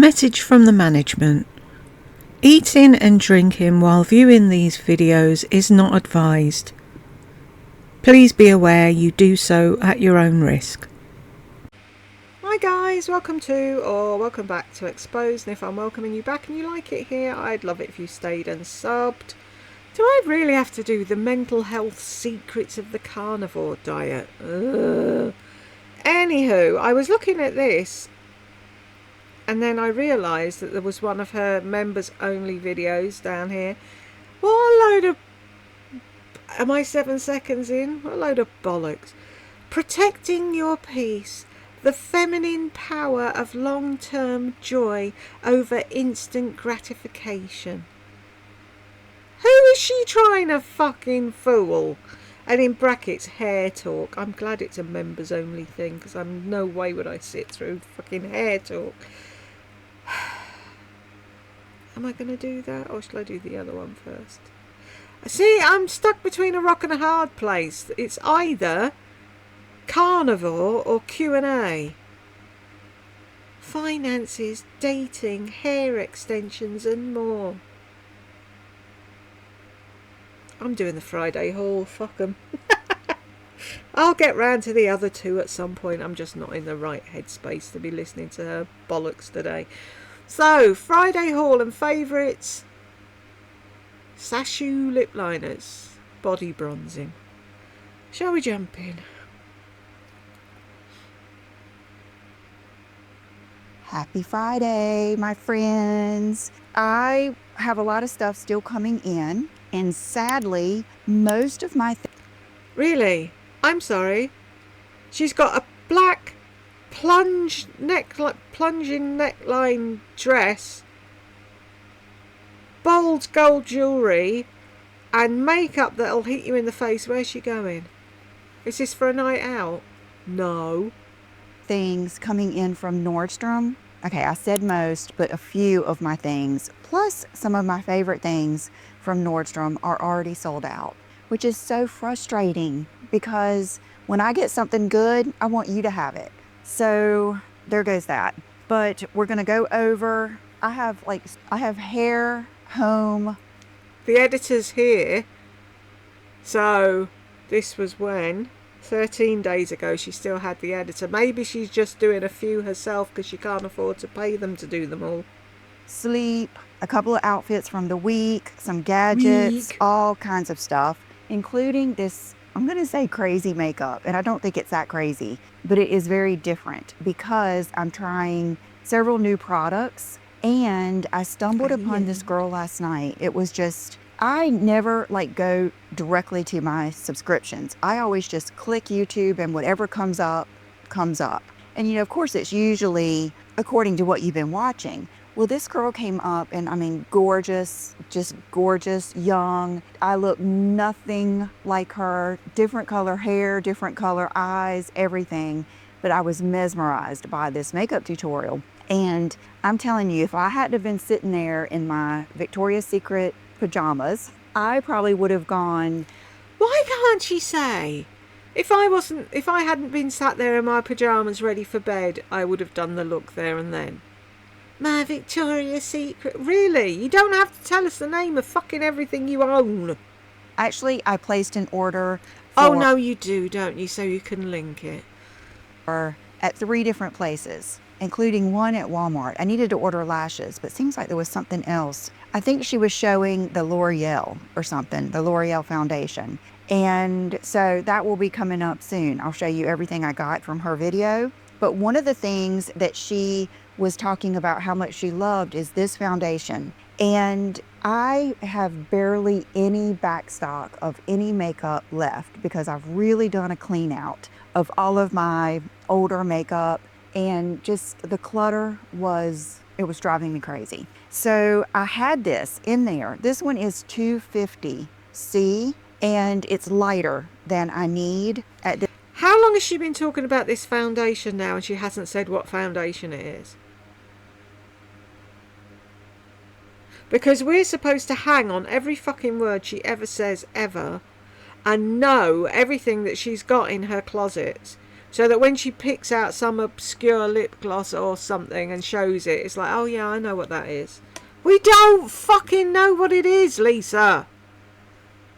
Message from the management. Eating and drinking while viewing these videos is not advised. Please be aware you do so at your own risk. Hi guys, welcome back to Exposed, and if I'm welcoming you back and you like it here, I'd love it if you stayed and subbed. Do I really have to do the mental health secrets of the carnivore diet? Anywho, I was looking at this and then I realised that there was one of her members only videos down here. What a load of... Am I 7 seconds in? What a load of bollocks. Protecting your peace. The feminine power of long-term joy over instant gratification. Who is she trying to fucking fool? And in brackets, hair talk. I'm glad it's a members only thing, because I'm no way would I sit through fucking hair talk. Am I going to do that, or shall I do the other one first? See, I'm stuck between a rock and a hard place. It's either carnivore or Q&A. Finances, dating, hair extensions and more. I'm doing the Friday haul, fuck 'em. I'll get round to the other two at some point. I'm just not in the right headspace to be listening to her bollocks today. So, Friday haul and favourites. Sacheu lip liners. Body bronzing. Shall we jump in? Happy Friday, my friends. I have a lot of stuff still coming in, and sadly, most of my... Really? I'm sorry. She's got a black plunging neckline dress, bold gold jewellery, and makeup that'll hit you in the face. Where's she going? Is this for a night out? No. Things coming in from Nordstrom. Okay, I said most, but a few of my things, plus some of my favorite things from Nordstrom, are already sold out, which is so frustrating because when I get something good, I want you to have it. So there goes that. But we're going to go over, I have hair, home. The editor's here. So this was when? 13 days ago she still had the editor. Maybe she's just doing a few herself because she can't afford to pay them to do them all. Sleep, a couple of outfits from the week, some gadgets, all kinds of stuff, including this, I'm going to say crazy makeup. And I don't think it's that crazy, but it is very different because I'm trying several new products. And I stumbled upon this girl last night. It was just, I never go directly to my subscriptions. I always just click YouTube and whatever comes up, comes up. And of course it's usually according to what you've been watching. Well, this girl came up and I mean, gorgeous, just gorgeous, young. I look nothing like her. Different color hair, different color eyes, everything. But I was mesmerized by this makeup tutorial. And I'm telling you, if I hadn't have been sitting there in my Victoria's Secret pajamas, I probably would have gone. Why can't she say? If I hadn't been sat there in my pajamas ready for bed, I would have done the look there and then. My Victoria's Secret. Really? You don't have to tell us the name of fucking everything you own. Actually, I placed an order Oh no, you do, don't you? So you can link it. At 3 different places, including one at Walmart. I needed to order lashes, but it seems like there was something else. I think she was showing the L'Oreal or something, the L'Oreal foundation. And so that will be coming up soon. I'll show you everything I got from her video. But one of the things that she was talking about how much she loved is this foundation. And I have barely any backstock of any makeup left because I've really done a clean out of all of my older makeup, and just the clutter was driving me crazy. So I had this in there. This one is $250C and it's lighter than I need at this. How long has she been talking about this foundation now and she hasn't said what foundation it is? Because we're supposed to hang on every fucking word she ever says ever and know everything that she's got in her closets So that when she picks out some obscure lip gloss or something and shows it, it's like, oh yeah, I know what that is. We don't fucking know what it is, Lisa.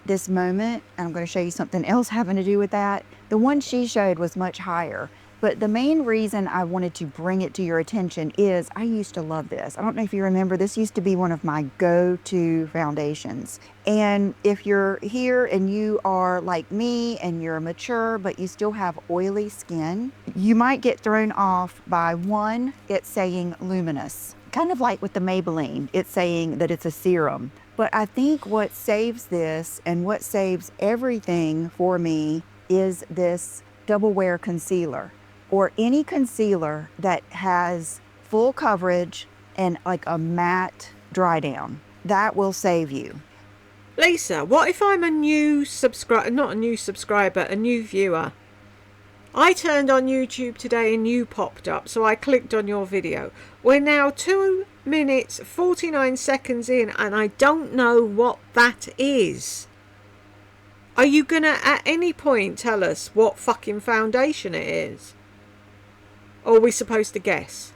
This moment, and I'm going to show you something else having to do with that. The one she showed was much higher, but the main reason I wanted to bring it to your attention is I used to love this. I don't know if you remember, this used to be one of my go-to foundations. And if you're here and you are like me and you're mature, but you still have oily skin, you might get thrown off by one, it's saying luminous. Kind of like with the Maybelline, it's saying that it's a serum. But I think what saves this and what saves everything for me is this double wear concealer, or any concealer that has full coverage and like a matte dry down. That will save you. Lisa, what if I'm a new subscriber, not a new subscriber, a new viewer? I turned on YouTube today and you popped up, so I clicked on your video. We're now 2 minutes 49 seconds in and I don't know what that is. Are you gonna at any point tell us what fucking foundation it is? Or are we supposed to guess?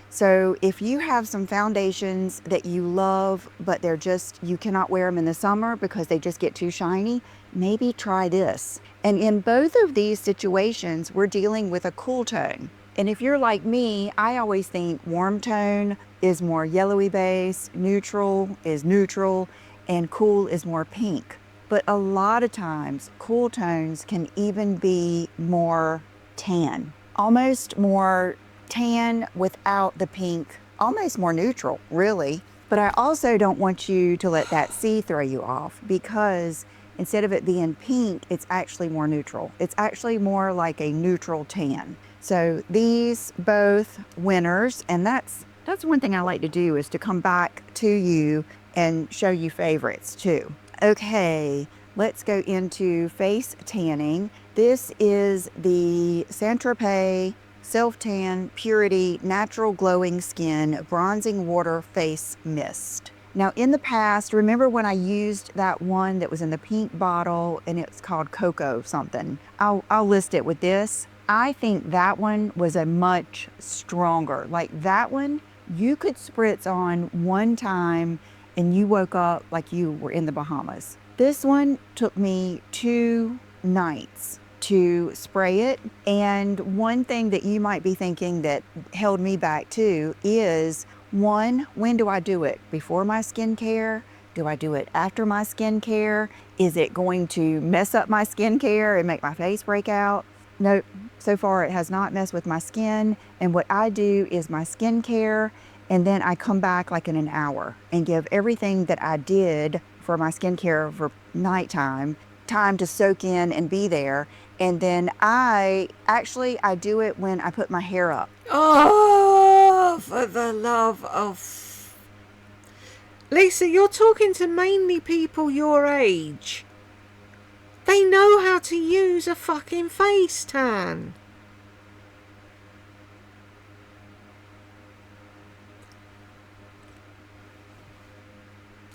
So if you have some foundations that you love, but they're just, you cannot wear them in the summer because they just get too shiny, maybe try this. And in both of these situations, we're dealing with a cool tone. And if you're like me, I always think warm tone is more yellowy base, neutral is neutral, and cool is more pink. But a lot of times, cool tones can even be more tan, almost more tan without the pink, almost more neutral, really. But I also don't want you to let that C throw you off, because instead of it being pink, it's actually more neutral. It's actually more like a neutral tan. So these both winners, and that's one thing I like to do, is to come back to you and show you favorites too. Okay, let's go into face tanning. This is the Saint-Tropez Self-Tan Purity Natural Glowing Skin Bronzing Water Face Mist. Now in the past, remember when I used that one that was in the pink bottle and it's called Cocoa something? I'll list it with this. I think that one was a much stronger, like that one you could spritz on one time and you woke up like you were in the Bahamas. This one took me 2 nights to spray it. And one thing that you might be thinking that held me back too is, one, when do I do it? Before my skincare? Do I do it after my skincare? Is it going to mess up my skincare and make my face break out? Nope, so far it has not messed with my skin. And what I do is my skincare, and then I come back like in an hour and give everything that I did for my skincare for nighttime time to soak in and be there. And then I do it when I put my hair up. Oh, for the love of... Lisa, you're talking to mainly people your age. They know how to use a fucking face tan.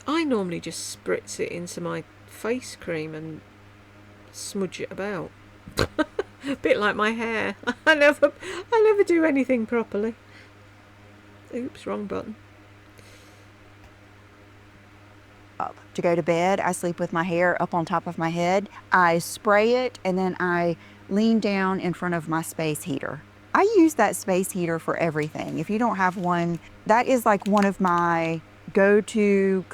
I normally just spritz it into my face cream and smudge it about. A bit like my hair. I never do anything properly. Oops, wrong button. Up to go to bed, I sleep with my hair up on top of my head. I spray it and then I lean down in front of my space heater. I use that space heater for everything. If you don't have one, that is like one of my go-to.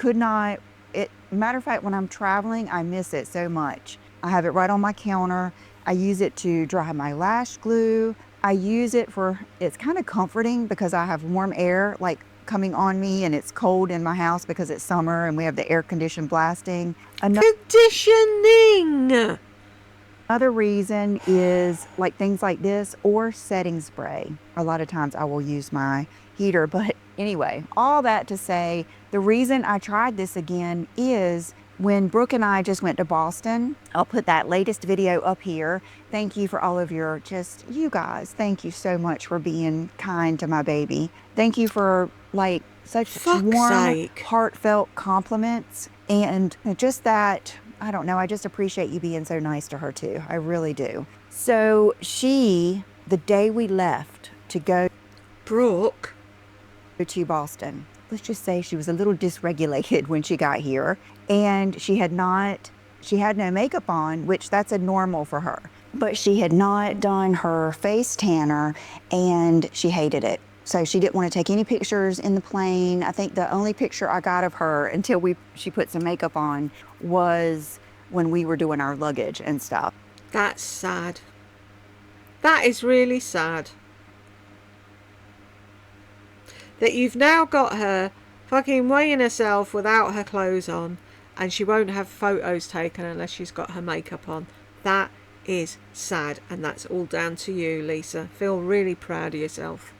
Matter of fact, when I'm traveling, I miss it so much. I have it right on my counter. I use it to dry my lash glue. I use it for, it's kind of comforting because I have warm air like coming on me and it's cold in my house because it's summer and we have the air condition blasting. Conditioning! Another reason is like things like this or setting spray. A lot of times I will use my heater, but anyway, all that to say, the reason I tried this again is when Brooke and I just went to Boston. I'll put that latest video up here. Thank you for all of your, you guys, thank you so much for being kind to my baby. Thank you for like such warm, heartfelt compliments. And just that, I don't know, I just appreciate you being so nice to her too. I really do. So the day we left to go Brooke. to Boston, let's just say she was a little dysregulated when she got here, and she had no makeup on, which that's a normal for her, but she had not done her face tanner and she hated it. So she didn't want to take any pictures in the plane. I think the only picture I got of her until she put some makeup on was when we were doing our luggage and stuff. That's sad. That is really sad. That you've now got her fucking weighing herself without her clothes on, and she won't have photos taken unless she's got her makeup on. That is sad, and that's all down to you, Lisa. Feel really proud of yourself.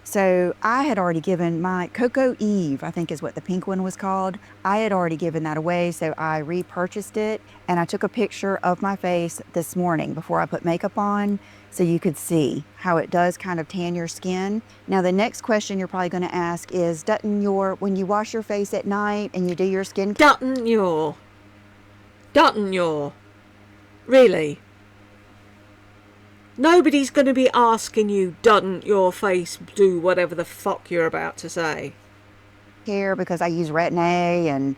So I had already given my Cocoa Eve, I think is what the pink one was called. I had already given that away, so I repurchased it, and I took a picture of my face this morning before I put makeup on, so you could see how it does kind of tan your skin. Now the next question you're probably going to ask is, when you wash your face at night and you do your skin, Doesn't your really? Nobody's going to be asking you, doesn't your face do whatever the fuck you're about to say? care because I use Retin-A and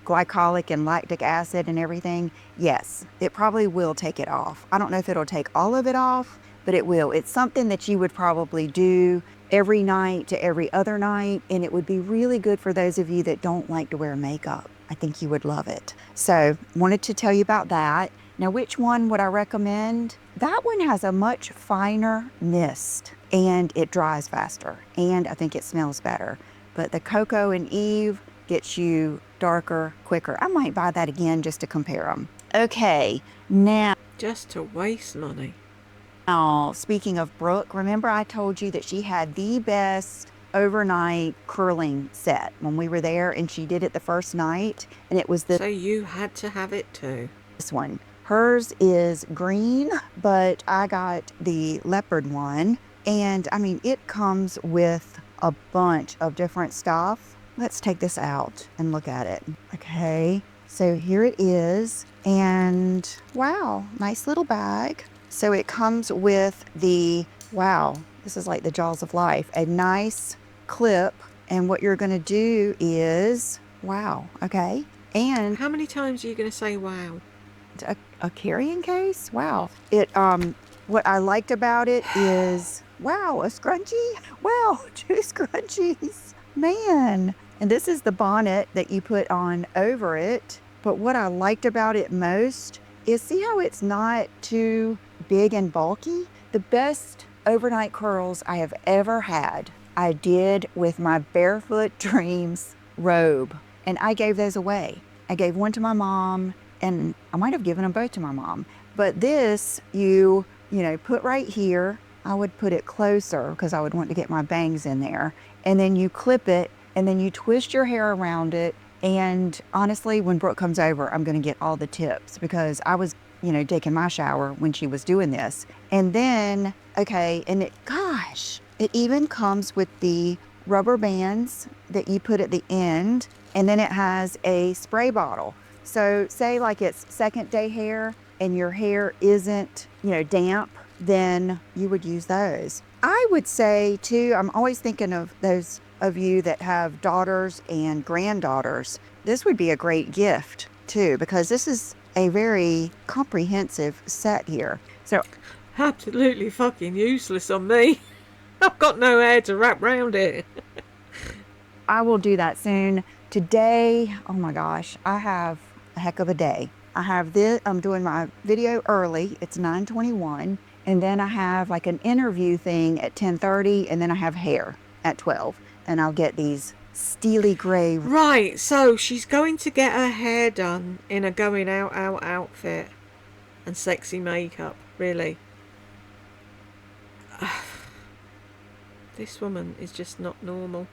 glycolic and lactic acid and everything. Yes, it probably will take it off. I don't know if it'll take all of it off, but it will. It's something that you would probably do every night to every other night, and it would be really good for those of you that don't like to wear makeup. I think you would love it. So wanted to tell you about that. Now, which one would I recommend? That one has a much finer mist and it dries faster, and I think it smells better. But the Cocoa and Eve gets you darker quicker. I might buy that again just to compare them. Okay, now Just to waste money. speaking of Brooke, remember I told you that she had the best overnight curling set when we were there, and she did it the first night, and it was So you had to have it too. this one. Hers is green, but I got the leopard one. And I mean, it comes with a bunch of different stuff. Let's take this out and look at it. Okay, so here it is. And wow, nice little bag. So it comes with wow, this is like the jaws of life, a nice clip. And what you're gonna do is, wow, okay. And how many times are you going to say wow? a carrying case? Wow. What I liked about it is, wow, a scrunchie? Wow, 2 scrunchies. Man. And this is the bonnet that you put on over it. But what I liked about it most is, see how it's not too big and bulky? The best overnight curls I have ever had, I did with my Barefoot Dreams robe. And I gave those away. I gave one to my mom, and I might have given them both to my mom. But this, you put right here. I would put it closer because I would want to get my bangs in there. And then you clip it, and then you twist your hair around it. And honestly, when Brooke comes over, I'm going to get all the tips because I was, taking my shower when she was doing this. And then, okay, and it even comes with the rubber bands that you put at the end. And then it has a spray bottle. So say like it's second day hair and your hair isn't, damp, then you would use those. I would say too, I'm always thinking of those of you that have daughters and granddaughters. This would be a great gift too, because this is a very comprehensive set here. So absolutely fucking useless on me. I've got no hair to wrap round it. I will do that soon. Today, oh my gosh, I have a heck of a day. I have this, I'm doing my video early. It's 9:21. And then I have like an interview thing at 10:30. And then I have hair at 12. And I'll get these steely gray. Right, so she's going to get her hair done in a going out outfit and sexy makeup, really. This woman is just not normal.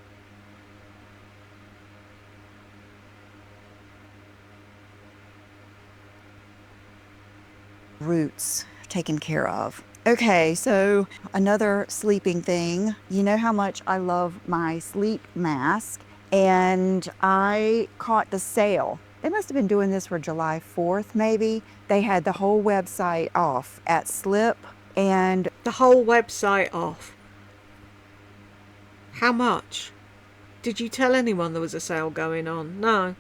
Roots taken care of. Okay, so another sleeping thing. You know how much I love my sleep mask, and I caught the sale. they must have been doing this for July 4th, maybe. They had the whole website off at Slip, and The whole website off. How much? Did you tell anyone there was a sale going on? No.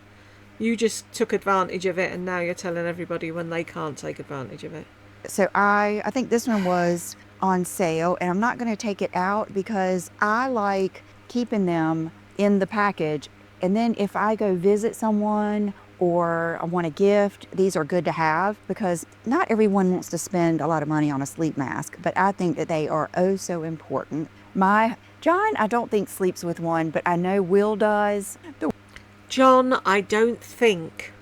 You just took advantage of it, and now you're telling everybody when they can't take advantage of it. so I think this one was on sale, and I'm not going to take it out because I like keeping them in the package. And then if I go visit someone or I want a gift, these are good to have because not everyone wants to spend a lot of money on a sleep mask, but I think that they are oh so important. John, I don't think sleeps with one, but I know Will does. John, I don't think.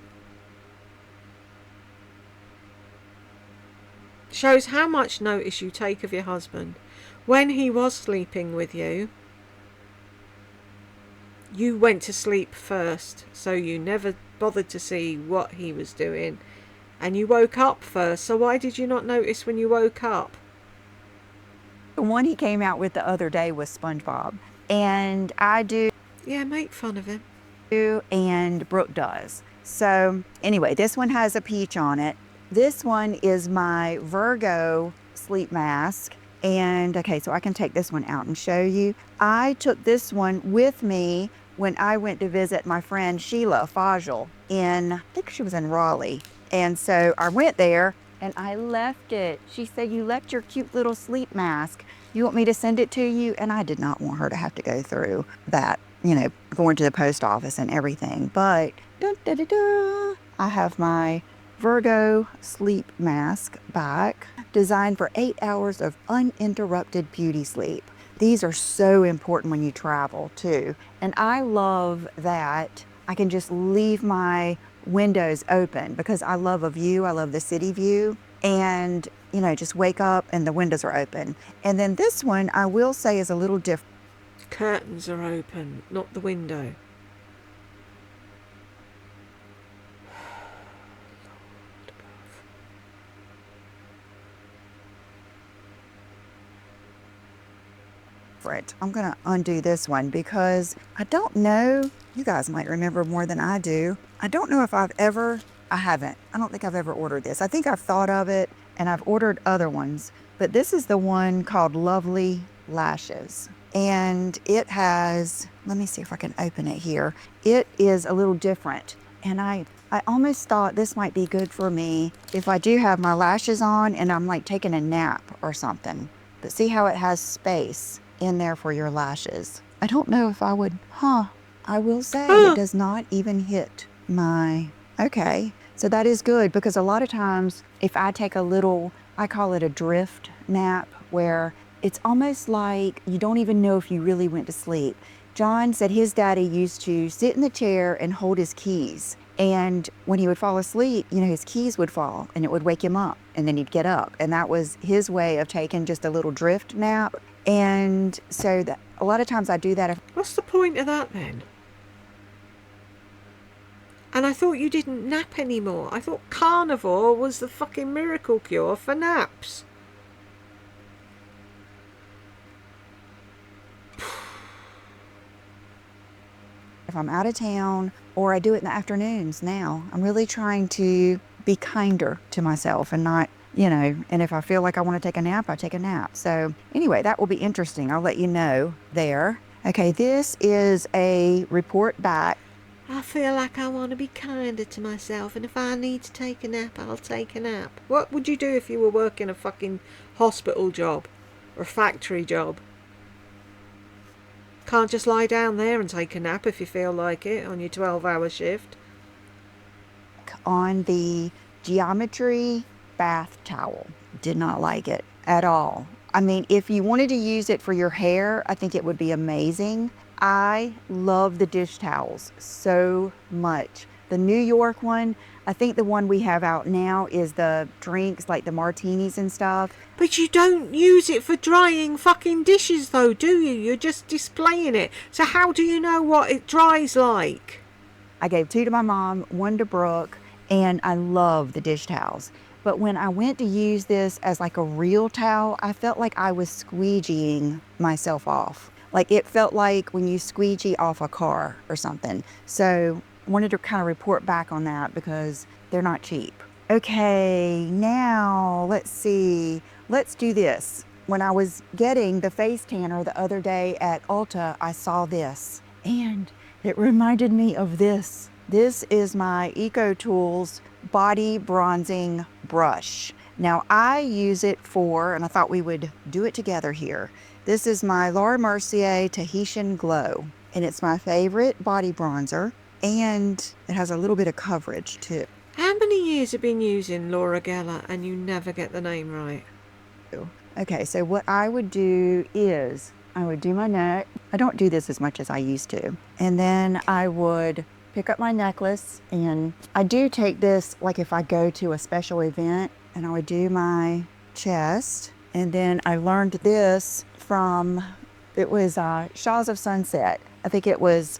Shows how much notice you take of your husband. When he was sleeping with you, you went to sleep first, so you never bothered to see what he was doing, and you woke up first, so why did you not notice when you woke up? The one he came out with the other day was SpongeBob, and I do. Yeah, make fun of him. And Brooke does. So anyway, this one has a peach on it. This one is my Virgo sleep mask. And okay, so I can take this one out and show you. I took this one with me when I went to visit my friend Sheila Fajl I think she was in Raleigh. And so I went there and I left it. She said, "You left your cute little sleep mask. You want me to send it to you?" And I did not want her to have to go through that, going to the post office and everything. But I have my Virgo sleep mask back, designed for 8 hours of uninterrupted beauty sleep. These are so important when you travel too. And I love that I can just leave my windows open because I love a view. I love the city view, and just wake up and the windows are open. And then this one I will say is a little different. Curtains are open, not the window. I'm gonna undo this one because I don't know, you guys might remember more than I do. I don't know if I don't think I've ever ordered this. I think I've thought of it and I've ordered other ones, but this is the one called Lovely Lashes. And it has, let me see if I can open it here. It is a little different. And I almost thought this might be good for me if I do have my lashes on and I'm like taking a nap or something. But see how it has space in there for your lashes. I don't know if I would, I will say it does not even hit my, okay. So that is good because a lot of times if I take a little, I call it a drift nap, where it's almost like you don't even know if you really went to sleep. John said his daddy used to sit in the chair and hold his keys. And when he would fall asleep, his keys would fall and it would wake him up and then he'd get up. And that was his way of taking just a little drift nap. And so a lot of times I do that. What's the point of that then? And I thought you didn't nap anymore. I thought carnivore was the fucking miracle cure for naps. If I'm out of town, or I do it in the afternoons now, I'm really trying to be kinder to myself and not, and if I feel like I want to take a nap, I take a nap. So anyway, that will be interesting. I'll let you know there. Okay, this is a report back. I feel like I want to be kinder to myself, and if I need to take a nap, I'll take a nap. What would you do if you were working a fucking hospital job or a factory job? Can't just lie down there and take a nap if you feel like it on your 12-hour shift. On the geometry bath towel. Did not like it at all. I mean, if you wanted to use it for your hair, I think it would be amazing. I love the dish towels so much. The New York one, I think the one we have out now is the drinks, like the martinis and stuff. But you don't use it for drying fucking dishes though, do you? You're just displaying it. So how do you know what it dries like? I gave 2 to my mom, 1 to Brooke, and I love the dish towels. But when I went to use this as like a real towel, I felt like I was squeegeeing myself off. Like it felt like when you squeegee off a car or something. So wanted to kind of report back on that because they're not cheap. Okay, now let's see. Let's do this. When I was getting the face tanner the other day at Ulta, I saw this and it reminded me of this. This is my EcoTools body bronzing brush. Now I use it for, and I thought we would do it together here. This is my Laura Mercier Tahitian Glow, and it's my favorite body bronzer, and it has a little bit of coverage too. How many years have been using Laura Geller and you never get the name right? Okay, so what I would do is I would do my neck. I don't do this as much as I used to. And then I would pick up my necklace, and I do take this like if I go to a special event, and I would do my chest. And then I learned this from, it was Shaws of Sunset. I think it was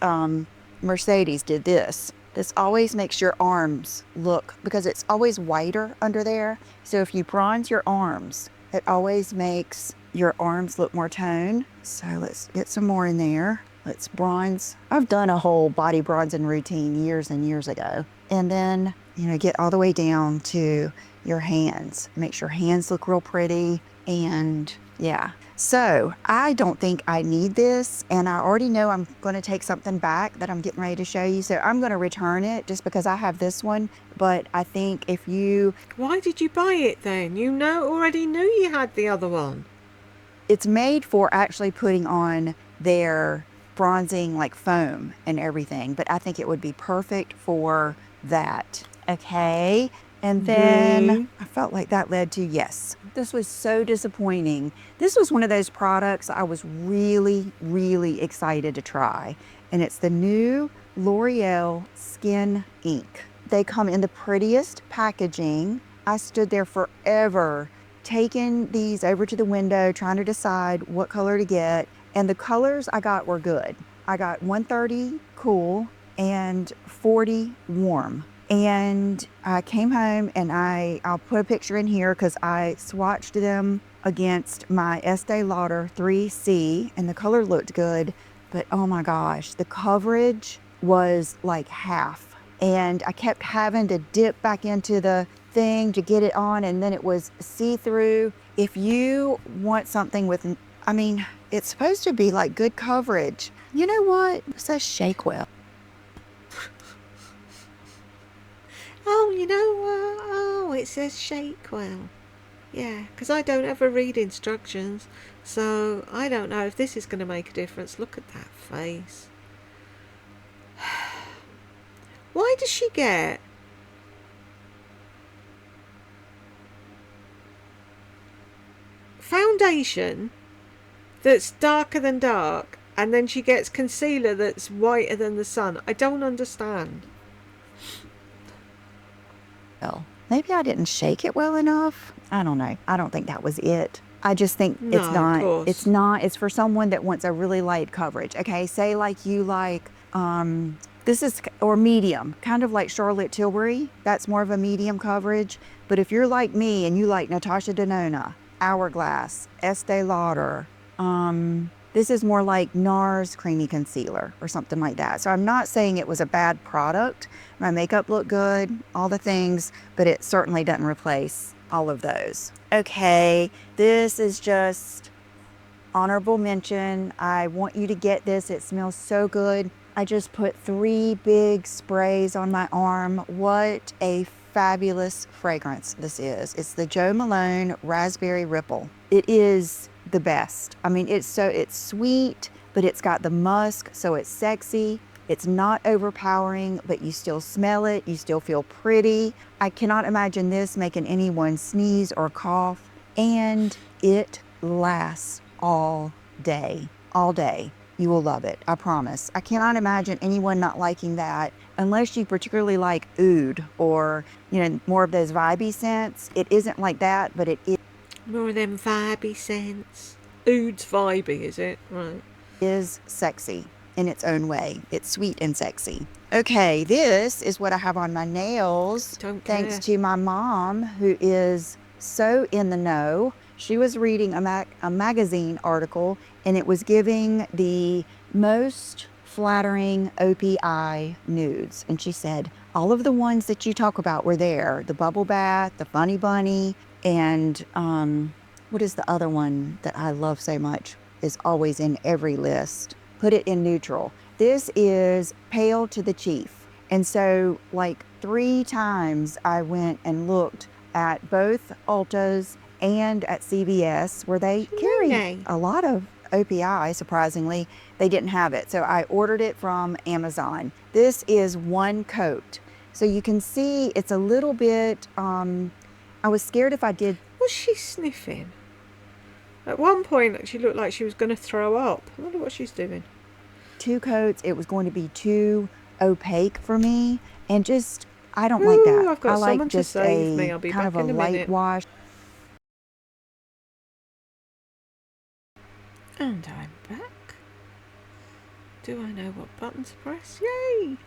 Mercedes did this. This always makes your arms look, because it's always whiter under there. So if you bronze your arms, it always makes your arms look more toned. So let's get some more in there. Let's bronze. I've done a whole body bronzing routine years and years ago. And then, you know, get all the way down to your hands. Makes your hands look real pretty. And yeah. So I don't think I need this, and I already know I'm going to take something back that I'm getting ready to show you. So I'm going to return it just because I have this one. But I think if you... Why did you buy it then? You already knew you had the other one. It's made for actually putting on their bronzing like foam and everything, but I think it would be perfect for that. Okay. And then I felt like that led to, yes, this was so disappointing. This was one of those products I was really, really excited to try. And it's the new L'Oreal Skin Ink. They come in the prettiest packaging. I stood there forever taking these over to the window, trying to decide what color to get. And the colors I got were good. I got 130 cool and 40 warm. And I came home, and I'll put a picture in here because I swatched them against my Estee Lauder 3C, and the color looked good. But oh my gosh, the coverage was like half. And I kept having to dip back into the thing to get it on, and then it was see-through. If you want something with, I mean, it's supposed to be like good coverage. You know what? It says shake well. Oh, you know what? Oh, it says shake well. Yeah, because I don't ever read instructions, so I don't know if this is going to make a difference. Look at that face. Why does she get foundation that's darker than dark, and then she gets concealer that's whiter than the sun? I don't understand. Well, maybe I didn't shake it well enough. I don't know. I don't think that was it. I just think No, it's of not. course. It's not. It's for someone that wants a really light coverage. Okay, say like you like this is, or medium, kind of like Charlotte Tilbury. That's more of a medium coverage. But if you're like me and you like Natasha Denona, Hourglass, Estee Lauder, this is more like NARS creamy concealer or something like that. So I'm not saying it was a bad product. My makeup looked good, all the things, but it certainly doesn't replace all of those. Okay, this is just honorable mention. I want you to get this. It smells so good. I just put 3 big sprays on my arm. What a fabulous fragrance this is. It's the Jo Malone Raspberry Ripple. It is the best. I mean, it's sweet, but it's got the musk, so it's sexy. It's not overpowering, but you still smell it. You still feel pretty. I cannot imagine this making anyone sneeze or cough. And it lasts all day. All day. You will love it. I promise. I cannot imagine anyone not liking that unless you particularly like oud or, you know, more of those vibey scents. It isn't like that, but it is. More of them vibey scents. Oud's vibey, is it? Right. Is sexy in its own way. It's sweet and sexy. Okay, this is what I have on my nails. Don't Thanks care. to my mom, who is so in the know. She was reading a magazine article, and it was giving the most flattering OPI nudes. And she said, all of the ones that you talk about were there. The bubble bath, the funny bunny, and what is the other one that I love so much? Is always in every list. Put it in neutral. This is pale to the chief. And so like 3 times I went and looked at both Ultas and at CVS where they carry a lot of OPI. Surprisingly, they didn't have it. So I ordered it from Amazon. This is 1 coat. So you can see it's a little bit, I was scared if I did. Was she sniffing? At one point, she looked like she was going to throw up. I wonder what she's doing. 2 coats, it was going to be too opaque for me. And just, I don't like that. I've got I like someone to just save me. I'll be kind back of in a a light minute. wash. And I'm back. Do I know what button to press? Yay!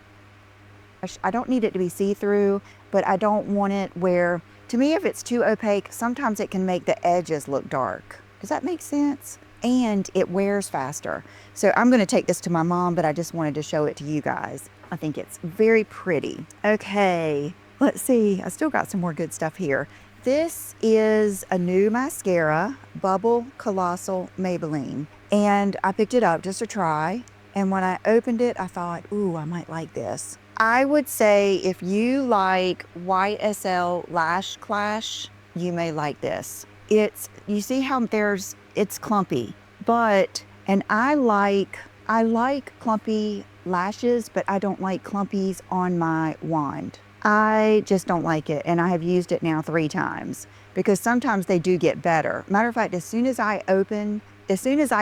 I don't need it to be see-through, but I don't want it where, to me, if it's too opaque, sometimes it can make the edges look dark. Does that make sense? And it wears faster. So I'm going to take this to my mom, but I just wanted to show it to you guys. I think it's very pretty. Okay, let's see. I still got some more good stuff here. This is a new mascara, Bubble Colossal Maybelline. And I picked it up just to try. And when I opened it, I thought, ooh, I might like this. I would say if you like YSL Lash Clash, you may like this. You see how it's clumpy, and I like clumpy lashes, but I don't like clumpies on my wand. I just don't like it, and I have used it now 3 times because sometimes they do get better. Matter of fact, as soon as I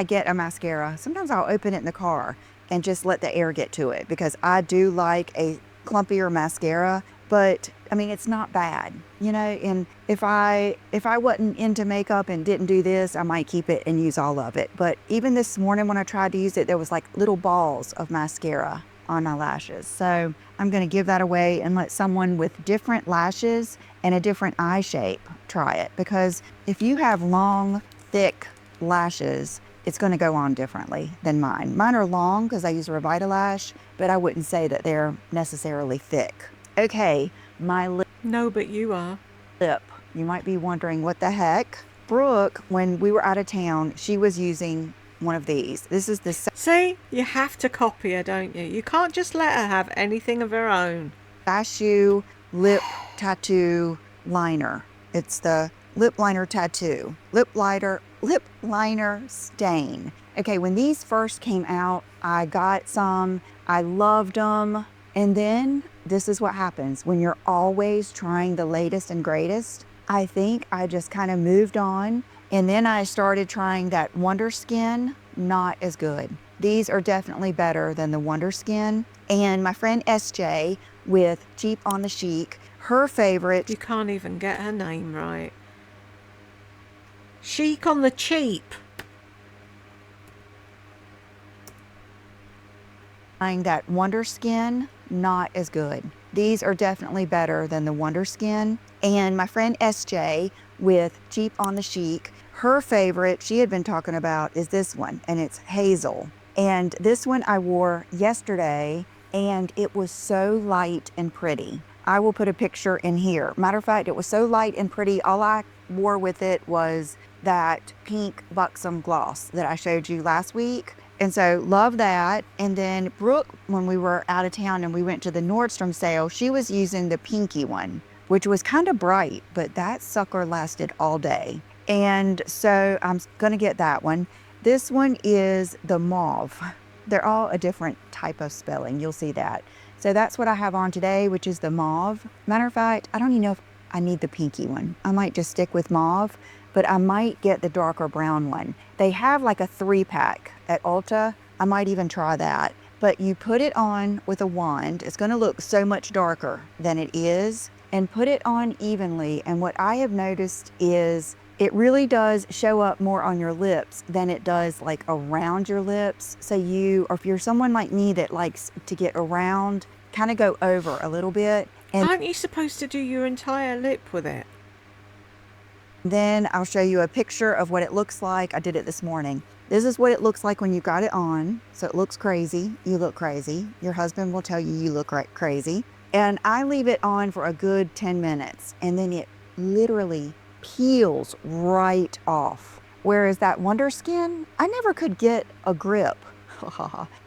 get a mascara, sometimes I'll open it in the car and just let the air get to it because I do like a clumpier mascara, but I mean, it's not bad, you know, and if I wasn't into makeup and didn't do this, I might keep it and use all of it. But even this morning when I tried to use it, there was like little balls of mascara on my lashes. So I'm going to give that away and let someone with different lashes and a different eye shape try it, because if you have long, thick lashes, it's going to go on differently than mine. Mine are long because I use Revitalash, but I wouldn't say that they're necessarily thick. Okay, my lip. No, but you are. You might be wondering what the heck. Brooke, when we were out of town, she was using one of these. This is the See, you have to copy her, don't you? You can't just let her have anything of her own. Sacheu lip tattoo liner. It's the lip liner tattoo. Lip liner stain. Okay, when these first came out, I got some. I loved them. And then this is what happens when you're always trying the latest and greatest. I think I just kind of moved on. And then I started trying that Wonder Skin. Not as good. These are definitely better than the Wonder Skin. And my friend SJ with Cheap on the Chic, her favorite. You can't even get her name right. Chic on the Cheap. That Wonder Skin, not as good. These are definitely better than the Wonder Skin. And my friend SJ with Cheap on the Chic, her favorite she had been talking about is this one, and it's Hazel. And this one I wore yesterday, and it was so light and pretty. I will put a picture in here. Matter of fact, it was so light and pretty, all I wore with it was that pink buxom gloss that I showed you last week. And so love that. And then Brooke, when we were out of town and we went to the Nordstrom sale, she was using the pinky one, which was kind of bright, but that sucker lasted all day. And so I'm gonna get that one. This one is the mauve. They're all a different type of spelling, you'll see that. So that's what I have on today, which is the mauve. Matter of fact, I don't even know if I need the pinky one. I might just stick with mauve, but I might get the darker brown one. They have like a 3-pack at Ulta. I might even try that. But you put it on with a wand. It's gonna look so much darker than it is, and put it on evenly. And what I have noticed is it really does show up more on your lips than it does like around your lips. So or if you're someone like me that likes to get around, kind of go over a little bit. And aren't you supposed to do your entire lip with it? then I'll show you a picture of what it looks like. I did it this morning. This is what it looks like when you got it on. So it looks crazy. You look crazy. Your husband will tell you you look crazy. And I leave it on for a good 10 minutes and then it literally peels right off. Whereas that Wonder Skin, I never could get a grip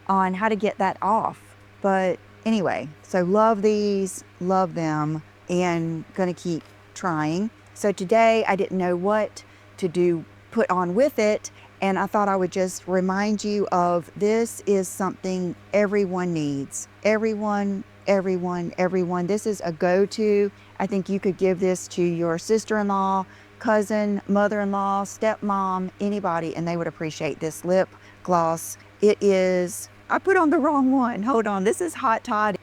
on how to get that off. But anyway, so love these, love them, and gonna keep trying. So today I didn't know what to do, put on with it, and I thought I would just remind you of this is something everyone needs. Everyone. This is a go-to. I think you could give this to your sister-in-law, cousin, mother-in-law, stepmom, anybody, and they would appreciate this lip gloss. It is, I put on the wrong one. Hold on, this is Hot Toddy.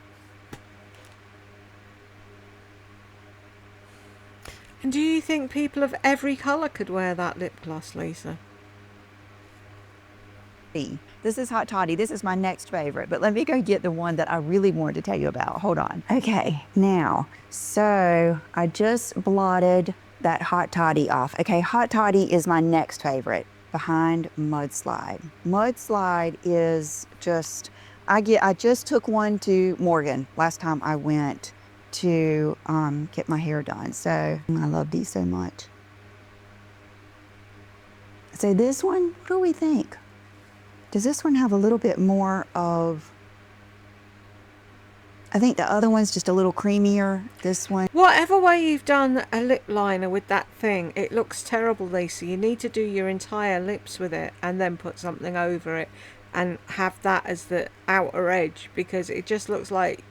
And do you think people of every colour could wear that lip gloss, Lisa? This is Hot Toddy. This is my next favorite, but let me go get the one that I really wanted to tell you about. Hold on. Okay, now, so I just blotted that Hot Toddy off. Okay, Hot Toddy is my next favorite behind Mudslide. Mudslide is just, I just took one to Morgan last time I went to get my hair done. So I love these so much. So this one, what do we think? Does this one have a little bit more of, I think the other one's just a little creamier. This one. Whatever way you've done a lip liner with that thing, it looks terrible, Lisa. You need to do your entire lips with it and then put something over it and have that as the outer edge, because it just looks like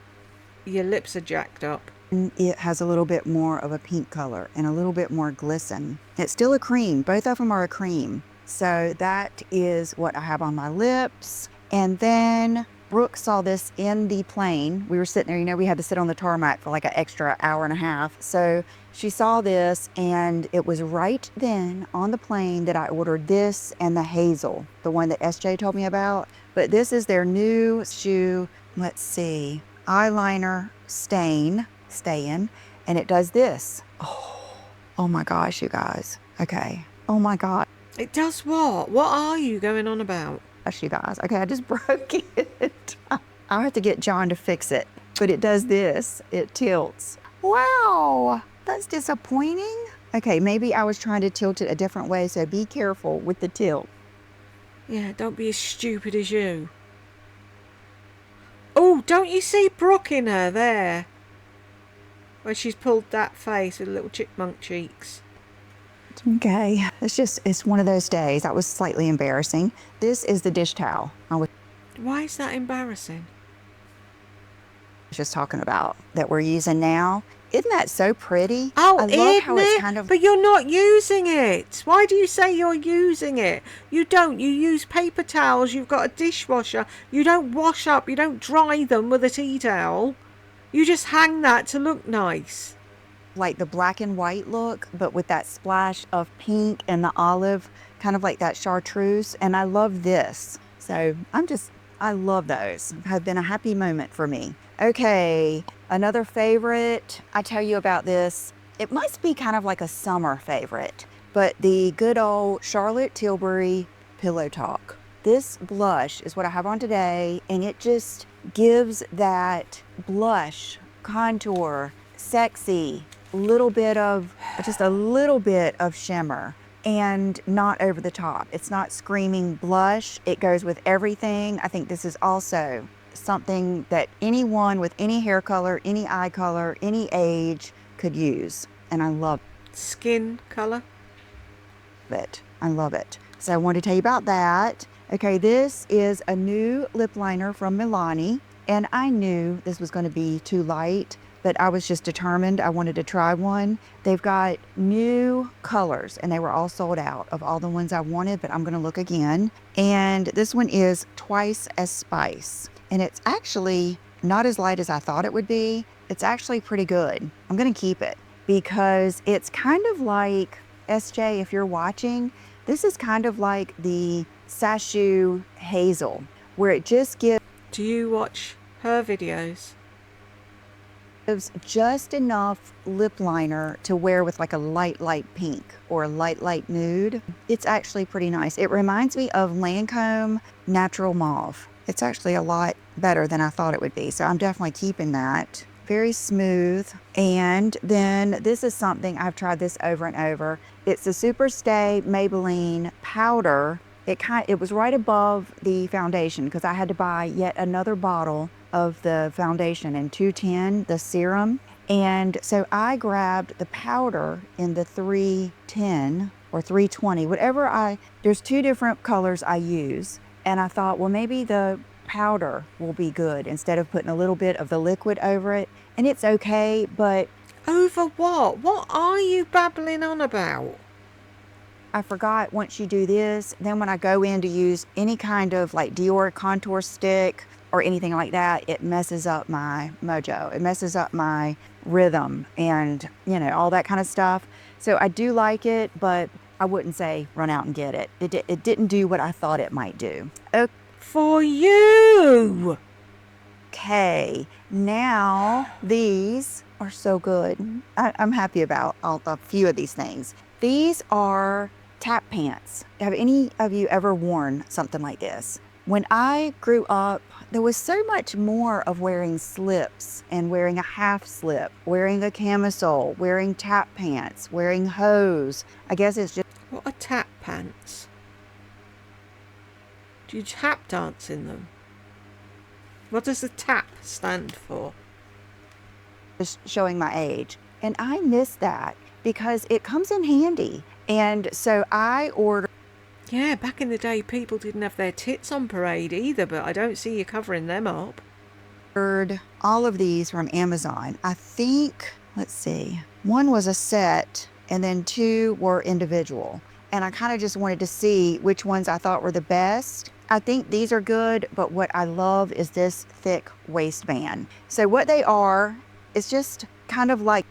your lips are jacked up. It has a little bit more of a pink color and a little bit more glisten. It's still a cream. Both of them are a cream. So that is what I have on my lips. And then Brooke saw this in the plane. We were sitting there, you know, we had to sit on the tarmac for like an extra hour and a half. So she saw this and it was right then on the plane that I ordered this and the Hazel, the one that SJ told me about. But this is their new Sacheu, let's see, eyeliner stay-in, and it does this. Oh my gosh, you guys. Okay. Oh my God. It does what? What are you going on about? You guys. Okay, I just broke it. I'll have to get John to fix it. But it does this. It tilts. Wow, that's disappointing. Okay, maybe I was trying to tilt it a different way, so be careful with the tilt. Yeah, don't be as stupid as you. Oh, don't you see Brooke in her there? Where she's pulled that face with little chipmunk cheeks. Okay, it's one of those days. That was slightly embarrassing. This is the dish towel I was Why is that embarrassing? just talking about that we're using now. Isn't that so pretty? Oh, I love how it's kind of... But you're not using it. Why do you say you're using it? You don't. You use paper towels. You've got a dishwasher. You don't wash up. You don't dry them with a tea towel. You just hang that to look nice. Like the black and white look, but with that splash of pink and the olive, kind of like that chartreuse. And I love this. So I love those. Have been a happy moment for me. Okay, another favorite. I tell you about this. It must be kind of like a summer favorite, but the good old Charlotte Tilbury Pillow Talk. This blush is what I have on today, and it just gives that blush, contour, sexy, just a little bit of shimmer, and not over the top. It's not screaming blush. It goes with everything. I think this is also something that anyone with any hair color, any eye color, any age could use. And I love skin color. I love it. So I wanted to tell you about that. Okay, this is a new lip liner from Milani, and I knew this was going to be too light, but I was just determined. I wanted to try one. They've got new colors, and they were all sold out of all the ones I wanted, but I'm going to look again. And this one is Twice as Spice, and it's actually not as light as I thought it would be. It's actually pretty good. I'm going to keep it because it's kind of like, SJ, if you're watching, this is kind of like the Sacheu Hazel, where it just gives... Do you watch her videos? Gives just enough lip liner to wear with like a light pink or a light nude. It's actually pretty nice. It reminds me of Lancome Natural Mauve. It's actually a lot better than I thought it would be. So I'm definitely keeping that. Very smooth. And then this is something, I've tried this over and over. It's the Superstay Maybelline powder. It was right above the foundation because I had to buy yet another bottle of the foundation in 210, the serum. And so I grabbed the powder in the 310 or 320, there's two different colors I use. And I thought, well, maybe the powder will be good instead of putting a little bit of the liquid over it. And it's okay, but Over what? What are you babbling on about? I forgot once you do this, then when I go in to use any kind of like Dior contour stick or anything like that, it messes up my mojo. It messes up my rhythm and, all that kind of stuff. So I do like it, but I wouldn't say run out and get it. It didn't do what I thought it might do. For you! Okay, now these are so good. I'm happy about a few of these things. These are tap pants. Have any of you ever worn something like this? When I grew up, there was so much more of wearing slips and wearing a half slip, wearing a camisole, wearing tap pants, wearing hose. I guess it's just... What are tap pants? Do you tap dance in them? What does the tap stand for? Just showing my age. And I miss that because it comes in handy. And so I ordered... Yeah, back in the day, people didn't have their tits on parade either, but I don't see you covering them up. All of these from Amazon. I think, let's see, one was a set and then two were individual. And I kind of just wanted to see which ones I thought were the best. I think these are good, but what I love is this thick waistband. So what they are, it's just kind of like...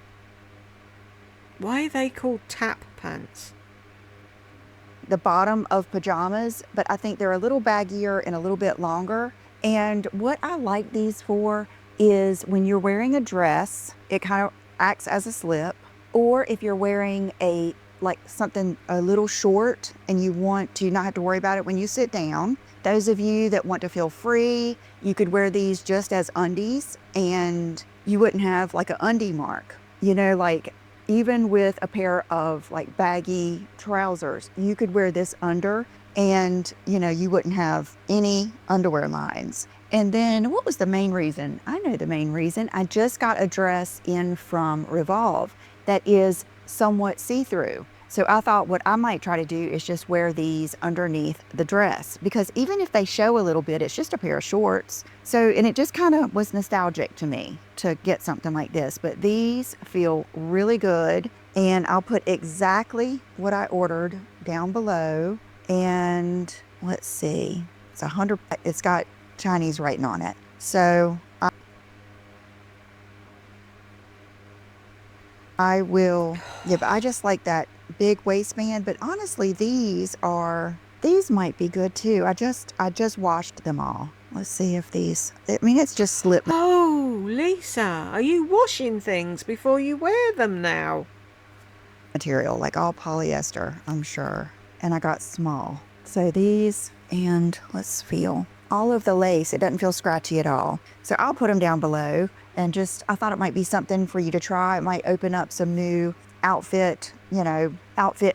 Why are they called tap pants? The bottom of pajamas, but I think they're a little baggier and a little bit longer. And what I like these for is when you're wearing a dress, it kind of acts as a slip, or if you're wearing something a little short and you want to not have to worry about it when you sit down. Those of you that want to feel free, you could wear these just as undies and you wouldn't have like an undie mark. Even with a pair of like baggy trousers, you could wear this under and you wouldn't have any underwear lines. And then what was the main reason? I know the main reason. I just got a dress in from Revolve that is somewhat see-through. So I thought what I might try to do is just wear these underneath the dress, because even if they show a little bit, it's just a pair of shorts. And it just kind of was nostalgic to me to get something like this. But these feel really good, and I'll put exactly what I ordered down below. And let's see, it's got Chinese writing on it. So I will, but I just like that big waistband. But honestly, these might be good too. I just washed them all. Let's see if it's just slip. Oh, Lisa, are you washing things before you wear them now? Material, like all polyester, I'm sure. And I got small. So these, and let's feel. All of the lace, it doesn't feel scratchy at all. So I'll put them down below, and I thought it might be something for you to try. It might open up some new outfit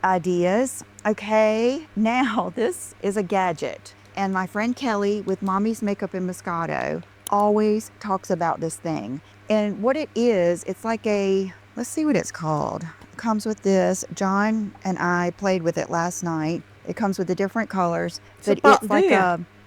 ideas. Okay, now this is a gadget. And my friend Kelly with Mommy's Makeup and Moscato always talks about this thing. And what it is, it's like let's see what it's called. It comes with this. John and I played with it last night. It comes with the different colors.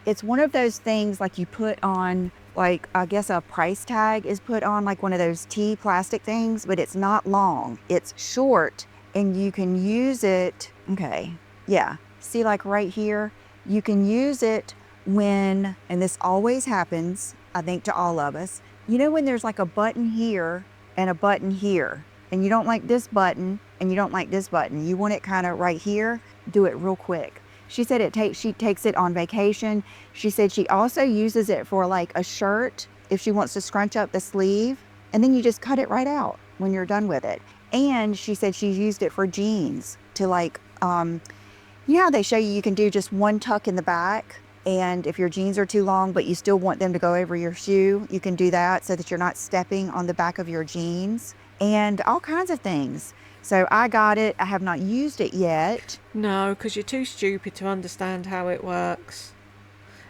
It's one of those things like you put on, like, I guess a price tag is put on, like one of those tea plastic things, but it's not long. It's short, and you can use it. Okay, yeah. See, like right here, you can use it when, and this always happens, I think to all of us, when there's like a button here and a button here, and you don't like this button and you don't like this button, you want it kind of right here, do it real quick. She said she takes it on vacation. She said she also uses it for like a shirt if she wants to scrunch up the sleeve. and then you just cut it right out when you're done with it. And she said she's used it for jeans to like, you know how they show you can do just one tuck in the back, and if your jeans are too long but you still want them to go over your shoe, you can do that so that you're not stepping on the back of your jeans, and all kinds of things. So I got it. I have not used it yet. No, because you're too stupid to understand how it works.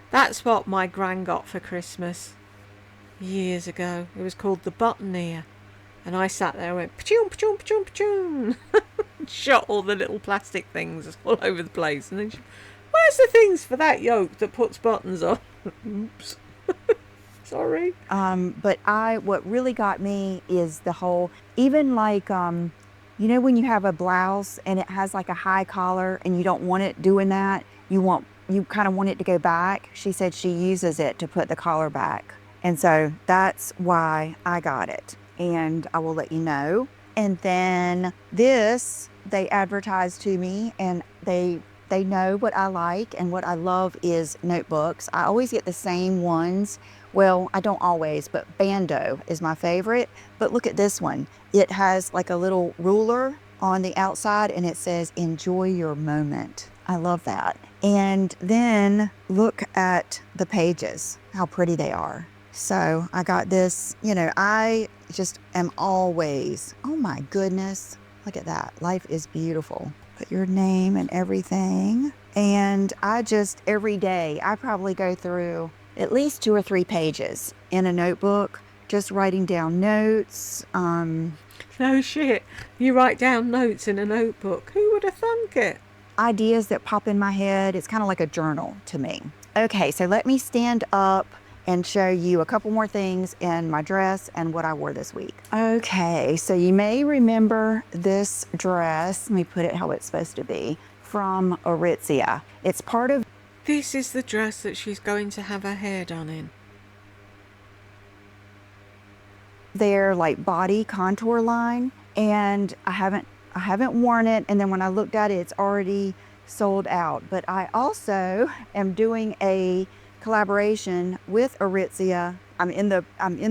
That's what my gran got for Christmas years ago. It was called the buttoneer. And I sat there and went, pa-choom, pa-choom, pa-choom, pa-choom. Shot all the little plastic things all over the place. And then where's the things for that yoke that puts buttons on? Oops. Sorry. But what really got me is the whole, even like, you know, when you have a blouse and it has like a high collar and you don't want it doing that, you kind of want it to go back. She said she uses it to put the collar back. And so that's why I got it. And I will let you know. And then this, they advertised to me, and they know what I like, and what I love is notebooks. I always get the same ones. Well, I don't always, but Bando is my favorite. But look at this one. It has like a little ruler on the outside, and it says, enjoy your moment. I love that. And then look at the pages, how pretty they are. So I got this, you know, I just am always, oh my goodness, look at that. Life is beautiful. Put your name and everything. And I just, every day, I probably go through at least 2 or 3 pages in a notebook, just writing down notes. No shit. You write down notes in a notebook. Who would have thunk it? Ideas that pop in my head. It's kind of like a journal to me. Okay, so let me stand up and show you a couple more things in my dress and what I wore this week. Okay, so you may remember this dress. Let me put it how it's supposed to be. From Aritzia. It's part of... This is the dress that she's going to have her hair done in. Their like body contour line, and I haven't worn it, and then when I looked at it, it's already sold out. But I also am doing a collaboration with Aritzia. I'm in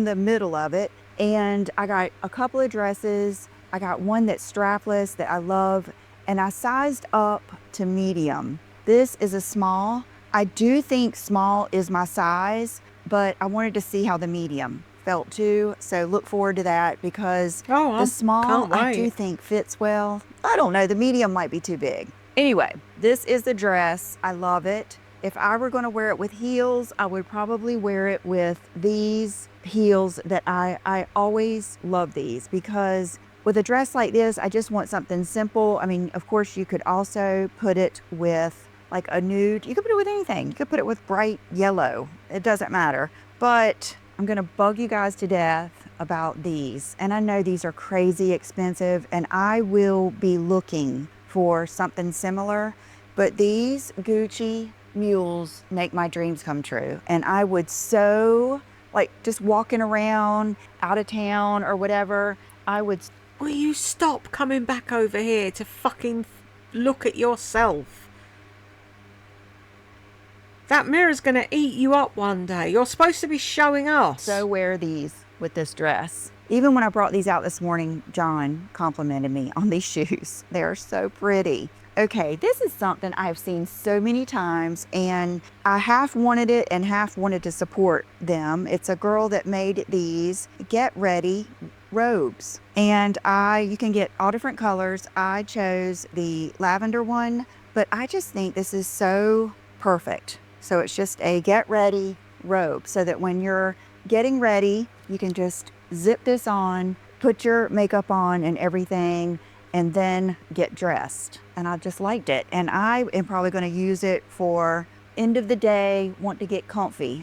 the middle of it, and I got a couple of dresses. I got one that's strapless that I love, and I sized up to medium. This is a small. I do think small is my size, but I wanted to see how the medium felt too. So look forward to that, because the small I do think fits well. I don't know, the medium might be too big. Anyway, this is the dress. I love it. If I were going to wear it with heels, I would probably wear it with these heels that I always love these, because with a dress like this, I just want something simple. I mean, of course, you could also put it with like a nude. You could put it with anything. You could put it with bright yellow. It doesn't matter. But I'm going to bug you guys to death about these. And I know these are crazy expensive, and I will be looking for something similar. But these Gucci mules make my dreams come true. And I would so, like, just walking around out of town or whatever, I would... Will you stop coming back over here to fucking look at yourself? That mirror's going to eat you up one day. You're supposed to be showing us. So wear these with this dress. Even when I brought these out this morning, John complimented me on these shoes. They're so pretty. Okay, this is something I have seen so many times, and I half wanted it and half wanted to support them. It's a girl that made these Get Ready robes, and you can get all different colors. I chose the lavender one, but I just think this is so perfect. So it's just a Get Ready robe, so that when you're getting ready, you can just zip this on, put your makeup on and everything, and then get dressed. And I just liked it. And I am probably going to use it for end of the day, want to get comfy.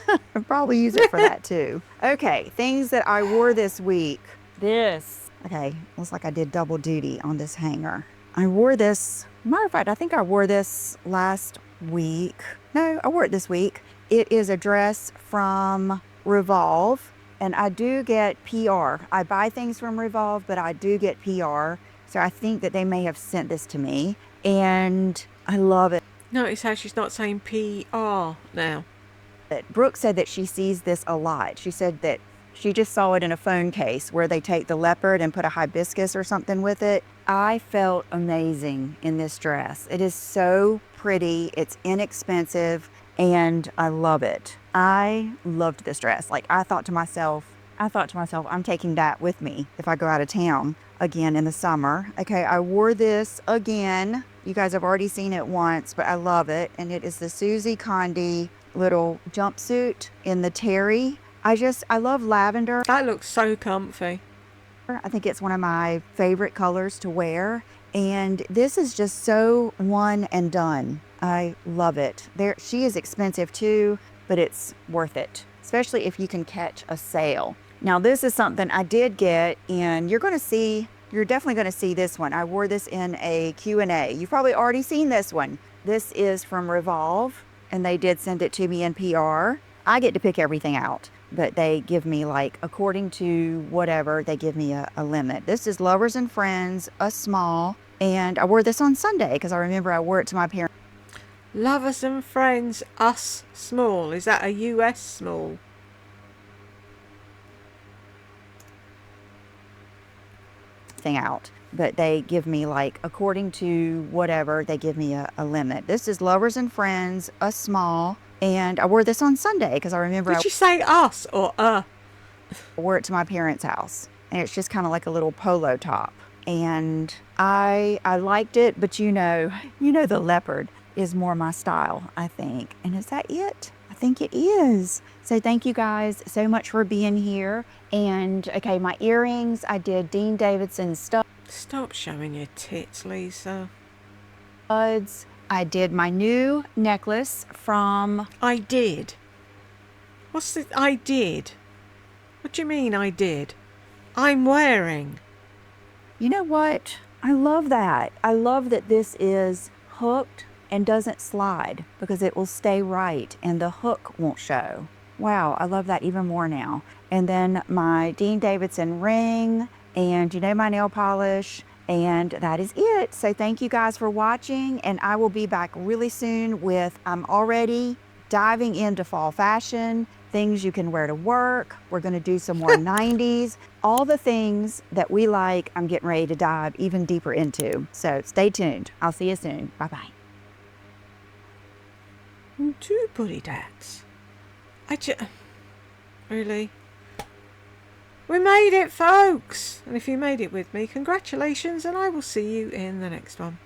I'll probably use it for that too. Okay, things that I wore this week. Okay, looks like I did double duty on this hanger. I wore this, matter of fact, I think I wore this last week. No, I wore it this week. It is a dress from Revolve, and I do get PR. I buy things from Revolve, but I do get PR. So I think that they may have sent this to me, and I love it. Notice how she's not saying PR now. Brooke said that she sees this a lot. She said that She just saw it in a phone case where they take the leopard and put a hibiscus or something with it. I felt amazing in this dress. It is so pretty. It's inexpensive and I love it. I loved this dress. Like I thought to myself, I'm taking that with me if I go out of town again in the summer. Okay, I wore this again. You guys have already seen it once, but I love it. And it is the Susie Condi little jumpsuit in the terry. I love lavender. That looks so comfy. I think it's one of my favorite colors to wear. And this is just so one and done. I love it. She is expensive too, but it's worth it, especially if you can catch a sale. Now this is something I did get, and you're definitely going to see this one. I wore this in a Q&A. You've probably already seen this one. This is from Revolve, and they did send it to me in PR. I get to pick everything out, but they give me, like, according to whatever, they give me a limit. This is Lovers and Friends, a small, and I wore this on Sunday because I remember I wore it to my parents. Lovers and Friends, us small. Is that a US small? Thing out, but they give me, like, according to whatever, they give me a limit. This is Lovers and Friends, a small, and I wore this on Sunday because I remember Did you say us or I wore it to my parents' house, and it's just kind of like a little polo top, and I liked it, but you know the leopard is more my style, I think. And is that it? I think it is. So thank you guys so much for being here. And okay, my earrings, I did Dean Davidson studs. Stop showing your tits, Lisa. I did my new necklace from... I did? What's the... I did? What do you mean I did? I'm wearing. You know what? I love that. I love that this is hooked and doesn't slide because it will stay right and the hook won't show. Wow, I love that even more now. And then my Dean Davidson ring, and my nail polish, and that is it. So thank you guys for watching, and I will be back really soon with, I'm already diving into fall fashion, things you can wear to work. We're gonna do some more 90s, all the things that we like, I'm getting ready to dive even deeper into. So stay tuned. I'll see you soon. Bye-bye. Two buddy dads. Really? We made it, folks! And if you made it with me, congratulations, and I will see you in the next one.